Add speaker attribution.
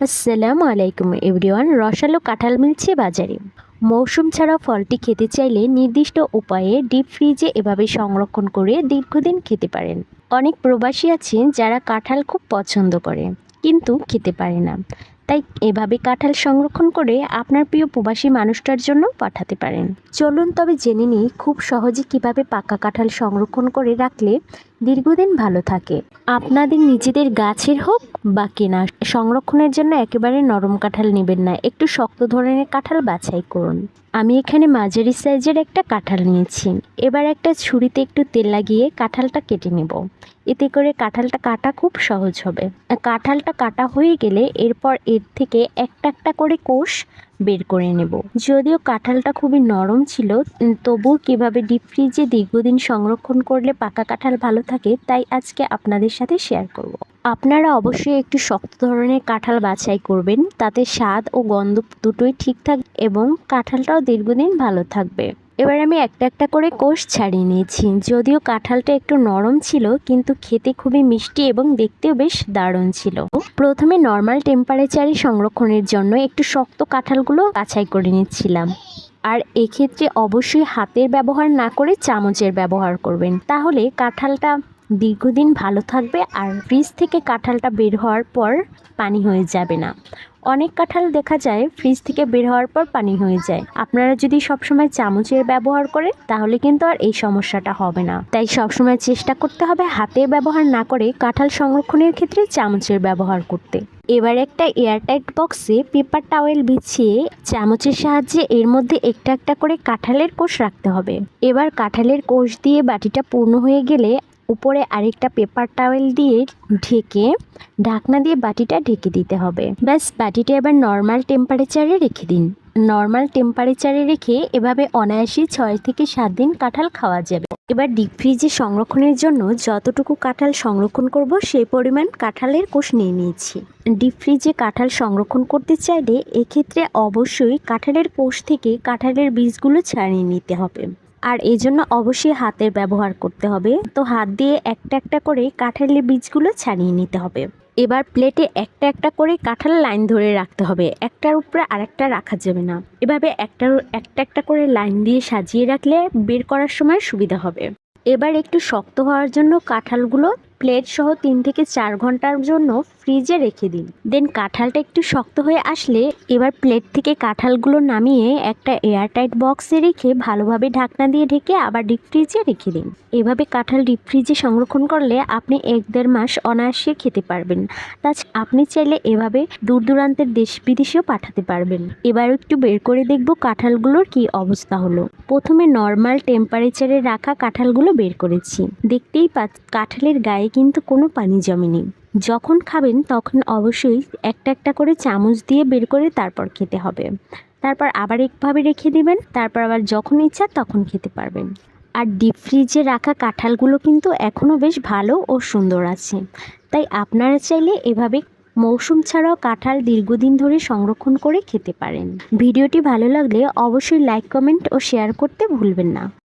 Speaker 1: আসসালামু আলাইকুম এভরিওয়ান। রসালো কাঁঠাল মিলছে বাজারে। মৌসুম ছাড়া ফলটি খেতে চাইলে নির্দিষ্ট উপায়ে ডিপ ফ্রিজে এভাবে সংরক্ষণ করে দীর্ঘদিন খেতে পারেন। অনেক প্রবাসী আছেন যারা কাঁঠাল খুব পছন্দ করে কিন্তু খেতে পারে না, তাই এভাবে কাঁঠাল সংরক্ষণ করে আপনার প্রিয় প্রবাসী মানুষটার জন্য পাঠাতে পারেন। চলুন তবে জেনে নিই খুব সহজে কিভাবে পাকা কাঁঠাল সংরক্ষণ করে রাখলে দীর্ঘদিন ভালো থাকে। আপনাদের নিজেদের গাছের হোক বা কেনা, সংরক্ষণের জন্য একেবারে নরম কাঁঠাল নেবেন না, একটু শক্ত ধরনের কাঁঠাল বাছাই করুন। আমি এখানে মাঝারি সাইজের একটা কাঁঠাল নিয়েছি। এবার একটা ছুরিতে একটু তেল লাগিয়ে কাঁঠালটা কেটে নেব, এতে করে কাঁঠালটা কাটা খুব সহজ হবে। কাঁঠালটা কাটা হয়ে গেলে এরপর এর থেকে একটা একটা করে কোষ বের করে নেব। যদিও কাঁঠালটা খুবই নরম ছিল, তবুও কিভাবে ডিপ ফ্রিজে দীর্ঘদিন সংরক্ষণ করলে পাকা কাঁঠাল ভালো থাকে তাই আজকে আপনাদের সাথে শেয়ার করব। আপনারা অবশ্যই একটু শক্ত ধরনের কাঁঠাল বাছাই করবেন, তাতে স্বাদ ও গন্ধ দুটোই ঠিক থাকবে এবং কাঁঠালটাও দীর্ঘদিন ভালো থাকবে। এবার আমি একটা একটা করে কোষ ছাড়িয়ে নিয়েছি। যদিও কাঁঠালটা একটু নরম ছিল কিন্তু খেতে খুবই মিষ্টি এবং দেখতেও বেশ দারুণ ছিল। প্রথমে নর্মাল টেম্পারেচারে সংরক্ষণের জন্য একটু শক্ত কাঁঠালগুলো বাছাই করে নিচ্ছিলাম। আর এক্ষেত্রে অবশ্যই হাতের ব্যবহার না করে চামচের ব্যবহার করবেন, তাহলে কাঁঠালটা দীর্ঘদিন ভালো থাকবে আর ফ্রিজ থেকে কাঁঠালটা বের হওয়ার পর পানি হয়ে যাবে না। অনেক কাঁঠাল দেখা যায় ফ্রিজ থেকে বের হওয়ার পর পানি হয়ে যায়। আপনারা যদি সবসময় চামচের ব্যবহার করেন তাহলে কিন্তু আর এই সমস্যাটা হবে না। তাই সবসময় চেষ্টা করতে হবে হাতের ব্যবহার না করে কাঁঠাল সংরক্ষণের ক্ষেত্রে চামচের ব্যবহার করতে। এবার একটা এয়ারটাইট বক্সে পেপার টাওয়েল বিছিয়ে চামচের সাহায্যে এর মধ্যে একটা একটা করে কাঁঠালের কোষ রাখতে হবে। এবার কাঁঠালের কোষ দিয়ে বাটিটা পূর্ণ হয়ে গেলে উপরে আরেকটা পেপার টাওয়েল দিয়ে ঢেকে ঢাকনা দিয়ে বাটিটা ঢেকে দিতে হবে। ব্যাস, বাটিটা এবার নর্মাল টেম্পারেচারে রেখে দিন। নর্মাল টেম্পারেচারে রেখে এভাবে অনায়াসে 6 থেকে 7 দিন কাঁঠাল খাওয়া যাবে। এবার ডিপ ফ্রিজে সংরক্ষণের জন্য যতটুকু কাঁঠাল সংরক্ষণ করব সেই পরিমাণ কাঁঠালের কোষ নিয়ে নিয়েছি। ডিপ ফ্রিজে কাঁঠাল সংরক্ষণ করতে চাইলে এক্ষেত্রে অবশ্যই কাঁঠালের কোষ থেকে কাঁঠালের বীজগুলো ছাড়িয়ে নিতে হবে। আর এই জন্য অবশ্যই হাতের ব্যবহার করতে হবে। তো হাত দিয়ে একটা একটা করে কাঁঠালের বীজগুলো ছাড়িয়ে নিতে হবে। এবার প্লেটে একটা একটা করে কাঁঠাল লাইন ধরে রাখতে হবে, একটার উপরে আরেকটা রাখা যাবে না। এভাবে একটা একটা করে লাইন দিয়ে সাজিয়ে রাখলে বের করার সময় সুবিধা হবে। এবার একটু শক্ত হওয়ার জন্য কাঁঠালগুলো প্লেট সহ 3 থেকে 4 ঘন্টার জন্য ফ্রিজে রেখে দিন। দেন কাঁঠালটা একটু শক্ত হয়ে আসলে এবার প্লেট থেকে কাঁঠালগুলো নামিয়ে একটা এয়ারটাইট বক্সে রেখে ভালোভাবে ঢাকনা দিয়ে ঢেকে আবার ডিপ ফ্রিজে রেখে দিন। এভাবে কাঁঠাল ডিপ ফ্রিজে সংরক্ষণ করলে আপনি 1-1.5 মাস অনায়াসে খেতে পারবেন। তাছাড়া আপনি চাইলে এভাবে দূর দূরান্তের দেশ বিদেশেও পাঠাতে পারবেন। এবার একটু বের করে দেখব কাঁঠালগুলোর কি অবস্থা হলো। প্রথমে নর্মাল টেম্পারেচারে রাখা কাঁঠালগুলো বের করেছি। দেখতেই কাঁঠালের গায়ে কিন্তু কোনো পানি জমেনি। যখন খাবেন তখন অবশ্যই একটা একটা করে চামচ দিয়ে বের করে তারপর খেতে হবে। তারপর আবার একভাবে রেখে দিবেন, তারপর আবার যখন ইচ্ছা তখন খেতে পারবেন। আর ডিপ ফ্রিজে রাখা কাঁঠালগুলো কিন্তু এখনও বেশ ভালো ও সুন্দর আছে। তাই আপনারা চাইলে এভাবে মৌসুম ছাড়াও কাঁঠাল দীর্ঘদিন ধরে সংরক্ষণ করে খেতে পারেন। ভিডিওটি ভালো লাগলে অবশ্যই লাইক, কমেন্ট ও শেয়ার করতে ভুলবেন না।